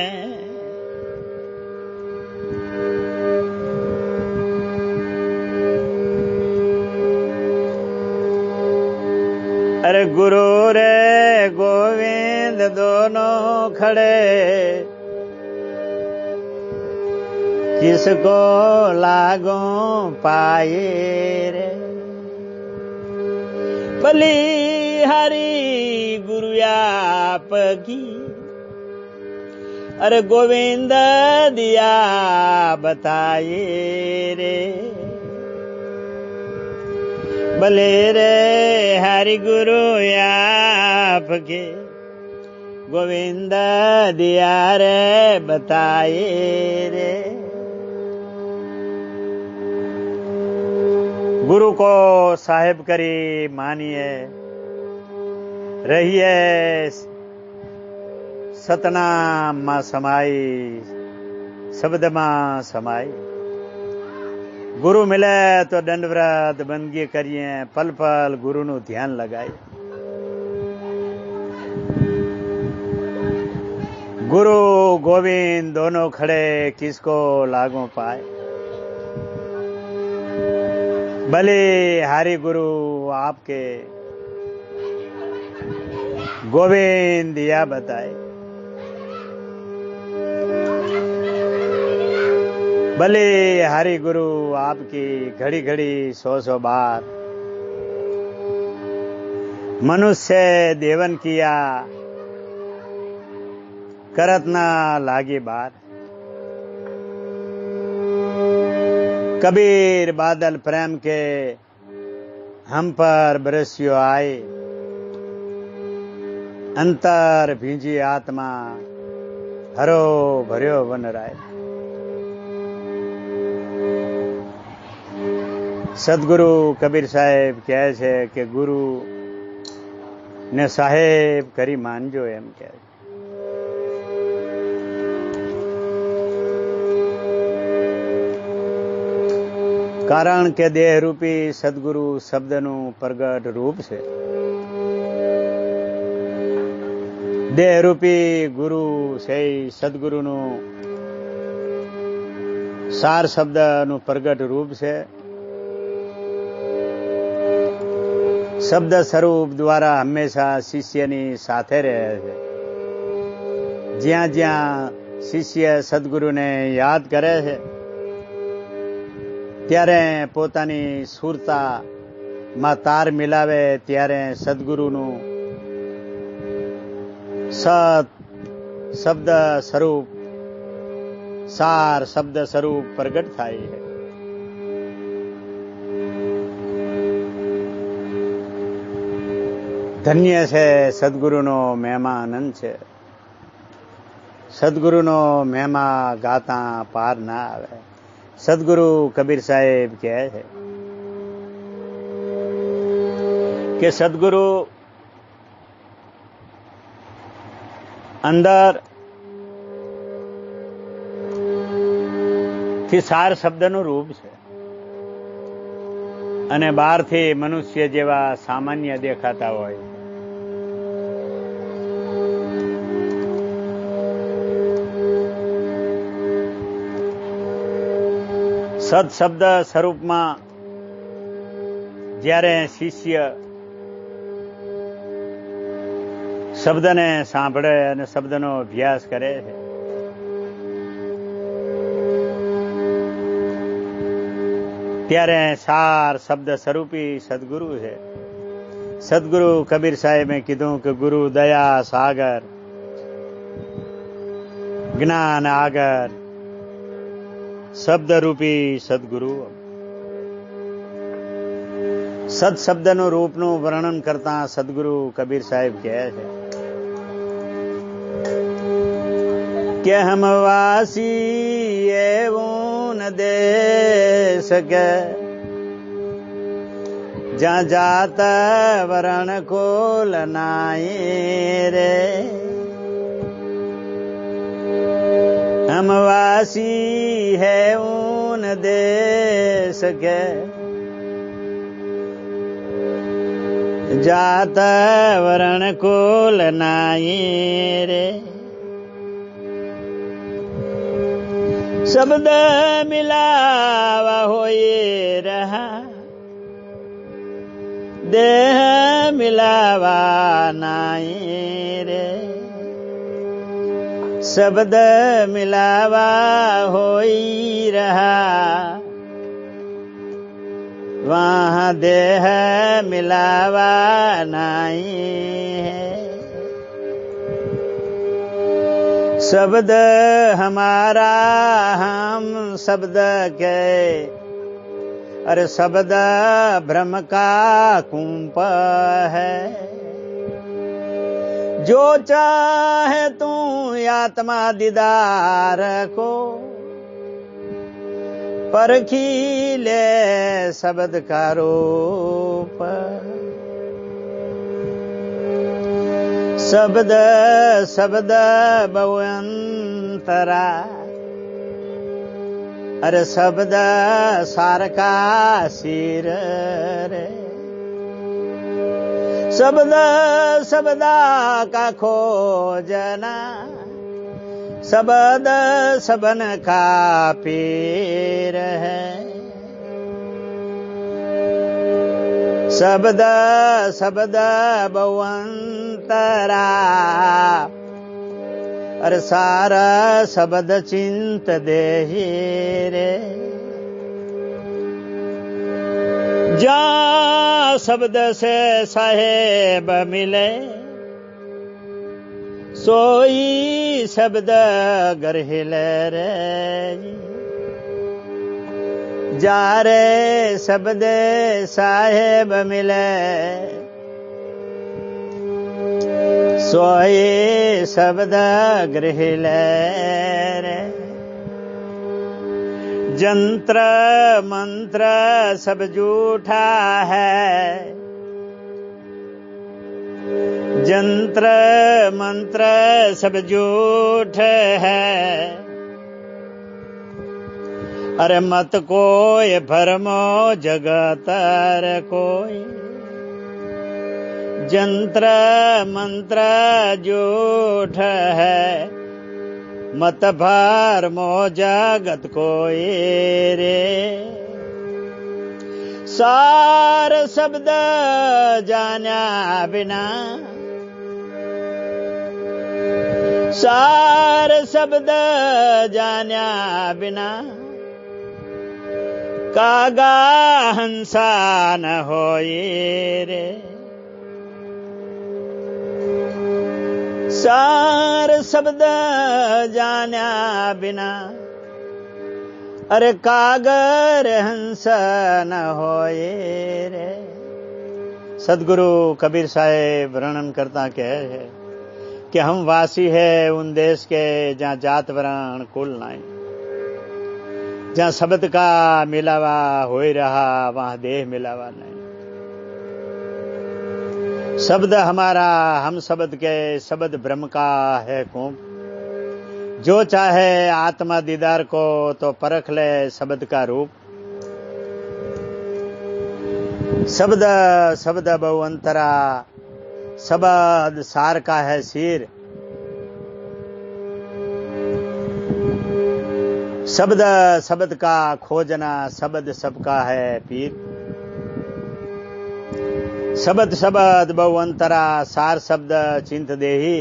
अरे गुरु रे गोविंद दोनों खड़े, किसको लागो पाए रे। भली हरि गुरु आप की, अरे गोविंद दिया बताए रे। भले रे हरि गुरु आपके, गोविंद दिया रे बताए रे। गुरु को साहेब करी मानिए, रहिए सतनाम मां समाई, शब्द मां समाई। गुरु मिले तो दंडवत बंदगी करिए, पल पल गुरु नु ध्यान लगाए। गुरु गोविंद दोनों खड़े, किसको लागू पाए। भले हरि गुरु आपके, गोविंद या बताए। भले हरि गुरु आपकी घड़ी घड़ी 100 बार, मनुष्य देवन किया करत ना लागी बार। कबीर बादल प्रेम के हम पर बरसियो आए, अंतर भींजी आत्मा हरो भर्यो वन राय। सदगुरु कबीर साहेब कहे छे कि गुरु ने साहेब करी मानजो, एम कहे। कारण के देह रूपी सदगुरु शब्दनु प्रगट रूप से, देह रूपी गुरु से सदगुरुनु सार शब्दनु प्रगट रूप से शब्द स्वरूप द्वारा हमेशा शिष्यनी साथे रहे छे। ज्यां ज्यां शिष्य सदगुरु ने याद करे छे, त्यारे पोतानी सुरता मां तार मिलावे, त्यारे सदगुरुनु सत શબ્દ સ્વરૂપ સાર શબ્દ સ્વરૂપ પ્રગટ થાય છે. ધન્ય છે સદગુરુનો મહેમા આનંદ છે. સદગુરુનો મહેમા ગાતા પાર ના આવે. સદગુરુ કબીર સાહેબ કહે છે કે સદગુરુ અંદર થી સાર શબ્દનું રૂપ છે અને બહારથી મનુષ્ય જેવા સામાન્ય દેખાતા હોય. સદ શબ્દ સ્વરૂપમાં જ્યારે શિષ્ય શબ્દને સાંભળે અને શબ્દનો અભ્યાસ કરે છે ત્યારે સાર શબ્દ સ્વરૂપી સદગુરુ છે. સદગુરુ કબીર સાહેબે કીધું કે ગુરુ દયા સાગર, જ્ઞાન આગર, શબ્દરૂપી સદગુરુ. સદ શબ્દનું રૂપનું વર્ણન કરતા સદગુરુ કબીર સાહેબ કહે છે કે હમ વાસી એવું ન દેશ કે જ્યાં જાત વરણ કોલ નાય રે. हम वासी है उन देश के जात वरण कुल नाई रे. शब्द मिलावा होए रहा, देह मिलावा नाई रे. शब्द मिलावा होई रहा, वहाँ देह मिलावा नहीं है. शब्द हमारा हम शब्द के, अरे शब्द भ्रम का कुंप है. जो चाहे तू आत्मा दीदार को, परखी ले शब्द का रूप. शब्द शब्द बहुअंतरा, अरे शब्द सार का सिर रे. शब्द शब्दा का खोजना, शब्द सबन का पीर है. शब्द शब्द बहुअंतरा, अरे सारा शब्द चिंत देहि रे. जहाँ शब्द से साहेब मिले, सोई शब्द गरहिले रे. जा रे शब्द साहेब मिले, सोई शब्द गरहिले रे. जंत्र मंत्र सब झूठा है, जंत्र मंत्र सब झूठ है. अरे मत कोई भरमो जगतर कोई, जंत्र मंत्र झूठ है. मत भरमो जगत कोई रे. सार शब्द जाना बिना, सार शब्द जाना बिना, कागा हंसा न होई रे. सार शब्द जान्या बिना अरे कागर हंस न होए रे। सदगुरु कबीर साहेब वर्णन करता कहे है कि हम वासी है उन देश के जहाँ जात वर्ण कुल नहीं, जहाँ शब्द का मिलावा हो रहा वहां देह मिलावा नहीं। शब्द हमारा हम शब्द के शब्द ब्रह्म का है कुंभ, जो चाहे आत्मा दीदार को तो परख ले शब्द का रूप। शब्द शब्द बहु अंतरा, शब्द सार का है सिर। शब्द शब्द का खोजना, शब्द सबका है पीर। शब्द शब्द बहु अंतरा, सार शब्द चिंत देही।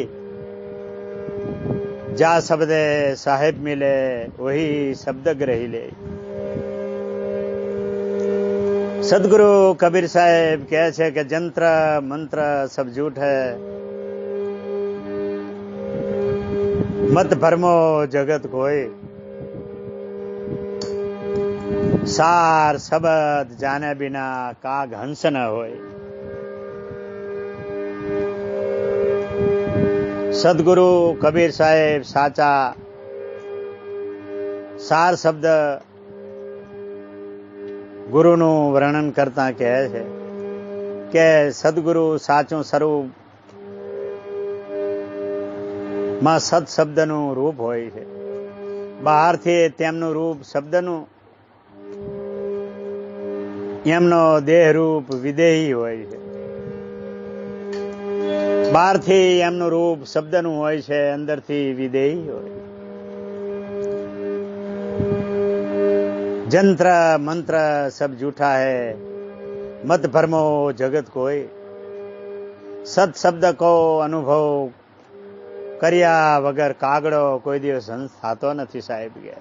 जा शब्द साहेब मिले वही शब्द ग्रही ले। सदगुरु कबीर साहेब कहे छे कि जंत्र मंत्र सब झूठ है, मत भरमो जगत कोई। सार शब्द जाने बिना काग हंस न होए। सदगुरु कबीर साहेब साचा सार शब्द ગુરુનું વર્ણન કરતા કહે છે કે સદગુરુ સાચું સ્વરૂપ માં સત શબ્દનું રૂપ હોય છે. બહારથી તેમનું રૂપ શબ્દનું, એમનો દેહ રૂપ વિદેહી હોય છે. બહારથી એમનું રૂપ શબ્દનું હોય છે, અંદરથી વિદેહી હોય. जंत्र मंत्र सब झूठा है, मत भरमो जगत कोई। सत शब्द को अनुभव कर्या वगर कागड़ो कोई दिवस हंस थातो नहीं साहेब गया।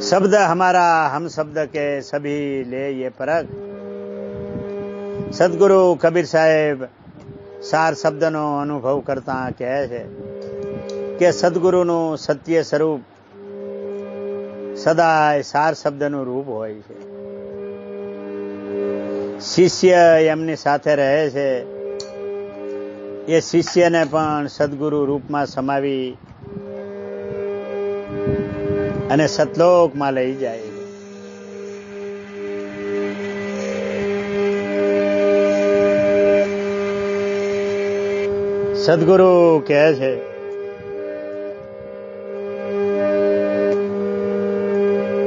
शब्द हमारा हम शब्द के सभी ले ये परख। सदगुरु कबीर साहेब सार शब्द नो अनुभव करता कहे छे कि सदगुरु नु सत्य स्वरूप સદાય સાર શબ્દનું રૂપ હોય છે. શિષ્ય એમની સાથે રહે છે, એ શિષ્યને પણ સદગુરુ રૂપમાં સમાવી અને સતલોકમાં લઈ જાય. સદગુરુ કહે છે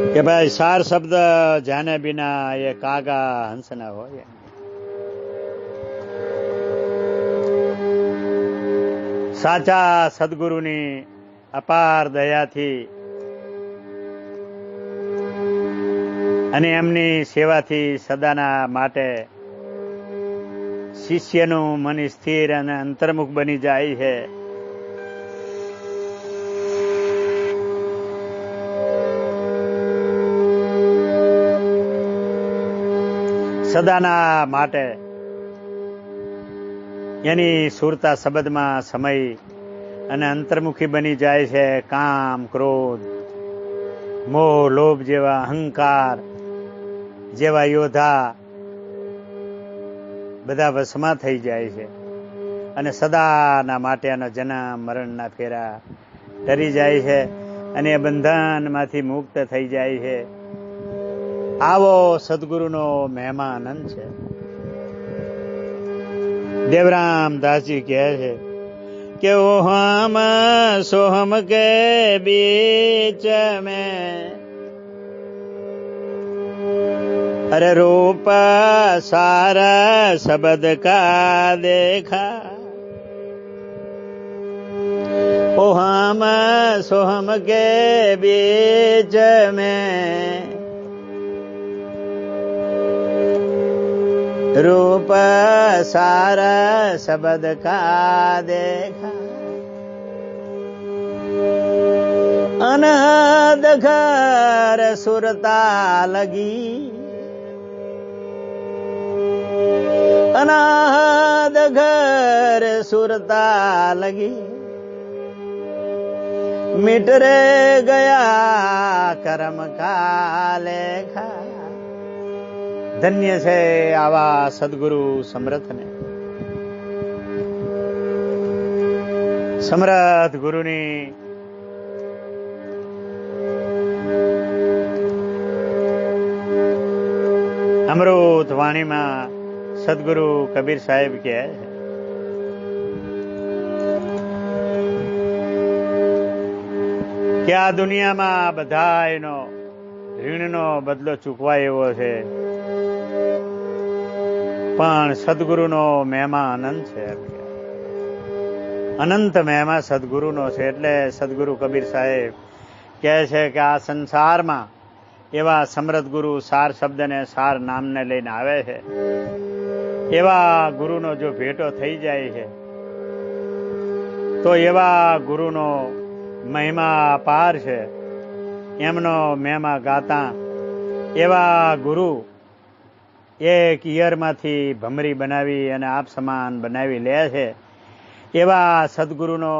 કે ભાઈ સાર શબ્દ જાને બિના એ કાગા હંસ ન હોય. સાચા સદગુરુની અપાર દયાથી અને એમની સેવાથી સદાના માટે શિષ્યનું મન સ્થિર અને અંતર્મુખ બની જાય છે. સદાના માટે એની સુરતા શબ્દમાં સમય અને અંતર્મુખી બની જાય છે. કામ, ક્રોધ, મોહ, લોભ જેવા અહંકાર જેવા યોધા બધા વશમાં થઈ જાય છે અને સદાના માટે એનો જન્મ મરણના ફેરા ટરી જાય છે અને એ બંધનમાંથી મુક્ત થઈ જાય છે. આવો સદગુરુનો મહેમાનંદ છે. દેવરામ દાસજી કહે છે કે ओ हम सोहम के बीच में अरे रूप सारा शब्द का देखा. ओ हम सोहम के बीच में रूप सारा शब्द का देखा. अनहद घर सुरता लगी, अनाहद बाद घर सुरता लगी, मिट रे गया कर्म का लेखा। ધન્ય છે આવા સદગુરુ સમરથને. સમરથ ગુરુની અમૃત વાણીમાં સદગુરુ કબીર સાહેબ કહે છે કે આ દુનિયામાં બધા એનો ઋણનો બદલો ચૂકવાય એવો છે, પણ સદગુરુનો મહિમા અનંત છે. અનંત મહિમા સદગુરુનો છે. એટલે સદગુરુ કબીર સાહેબ કહે છે કે આ સંસારમાં એવા સમરથ ગુરુ સાર શબ્દને સાર નામને લઈને આવે છે, એવા ગુરુનો જો ભેટો થઈ જાય છે તો એવા ગુરુનો મહિમા અપાર છે. એમનો મહિમા ગાતા એવા ગુરુ એક ઈયરમાંથી ભમરી બનાવી અને આપ સમાન બનાવી લે છે. એવા સદગુરુનો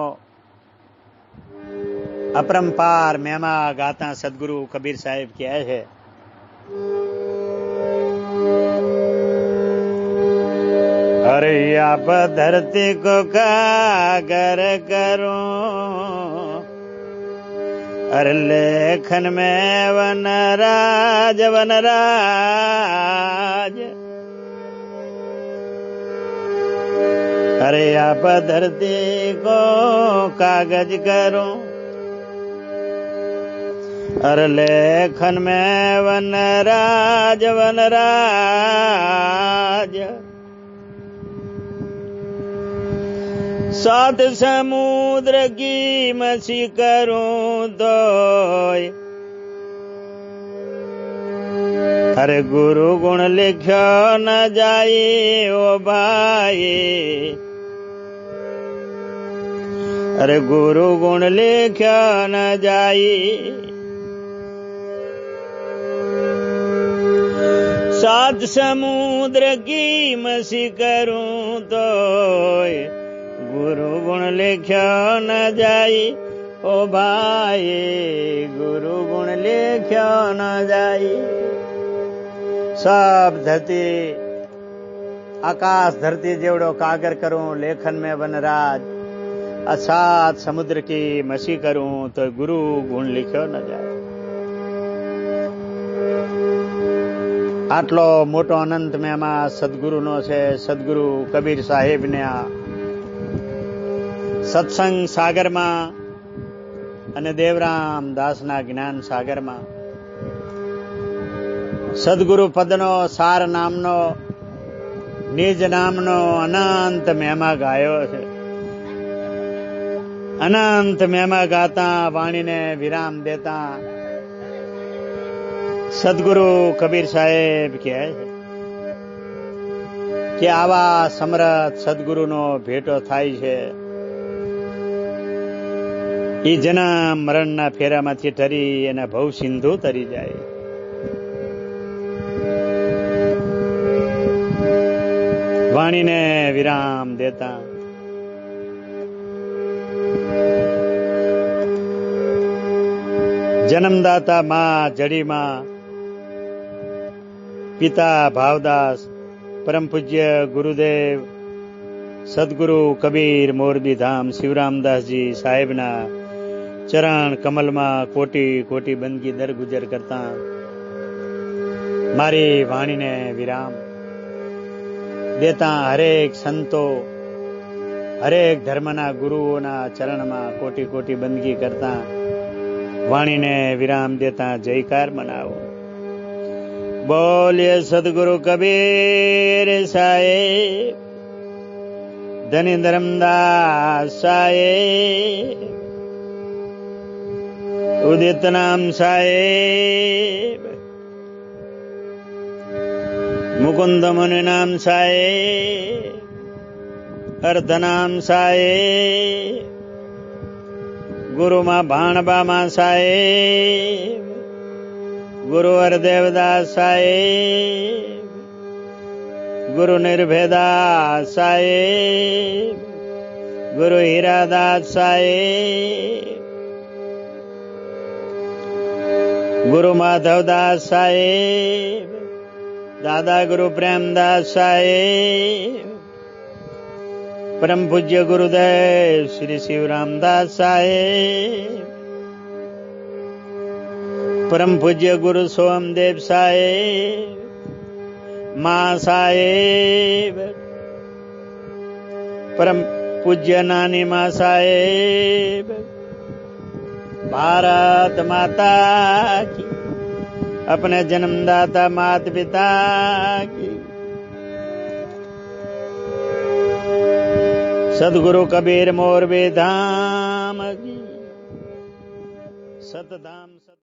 અપરંપાર મહિમા ગાતા સદગુરુ કબીર સાહેબ કહે છે અરે આપ ધરતી કો કાગર કરો, अरे लेखन में वनराज वनराज, अरे आप धरती को कागज करो, अरे लेखन में वनराज वनराज। सात समुद्र की मछी करूं तो, अरे गुरु गुण लिख्यो न जाए ओ भाई, अरे गुरु गुण लिख्यो न जाए। सात समुद्र की मछी करूं तो, गुरु गुण लिख्यो न जाई ओ भाई, गुरु गुण लिख्यो न जाई। सब धरती आकाश धरती जेवड़ो कागर करूं, लेखन में वनराज, असात समुद्र की मछी करूं तो गुरु गुण लिख्यो न जाए। आटलो मोटो अनंत महिमा सदगुरुनो छे। सदगुरु कबीर साहेब ने आ સત્સંગ સાગરમાં અને દેવરામ દાસના જ્ઞાન સાગરમાં સદગુરુ પદનો સાર નામનો નિજ નામનો અનંત મહિમા ગાયો છે. અનંત મહિમા ગાતા વાણીને વિરામ દેતા સદગુરુ કબીર સાહેબ કહે છે કે આવા સમરથ સદગુરુનો ભેટો થાય છે એ જન્મ મરણના ફેરામાંથી ઠરી અને ભવ સિંધુ તરી જાય. વાણીને વિરામ દેતા જન્મદાતા માં જડીમાં પિતા ભાવદાસ પરમ પૂજ્ય ગુરુદેવ સદગુરુ કબીર મોરબી ધામ શિવરામદાસજી સાહેબના ચરણ કમલમાં કોટી કોટી બંદગી દર ગુજર કરતા મારી વાણીને વિરામ દેતા હરેક સંતો હરેક ધર્મના ગુરુઓના ચરણમાં કોટી કોટી બંદગી કરતા વાણીને વિરામ દેતા જયકાર મનાવો. બોલીએ સદગુરુ કબીર સાહેબ, ધની ધર્મદાસ સાહેબ, ઉદિત નામ સાહેબ, મુકુંદ મુનિ નામ સાહેબ, અર્ધનામ સાહેબ, ગુરુમાં ભાણબામાં સાહેબ, ગુરુ હરદેવદાસ સાહેબ, गुरु निर्भयदास साहेब, गुरु हीरादास साहेब, गुरु माधवदास साहेब, दादा गुरु प्रेमदास साहेब, परम पूज्य गुरुदेव श्री शिवरामदास साहेब, परम पूज्य गुरु सोमदेव साहेब, मां साहेब, परम पूज्य नानी मां साहेब, भारत माता की, अपने जन्मदाता माता पिता की, सदगुरु कबीर मोरबी धाम की, सतधाम।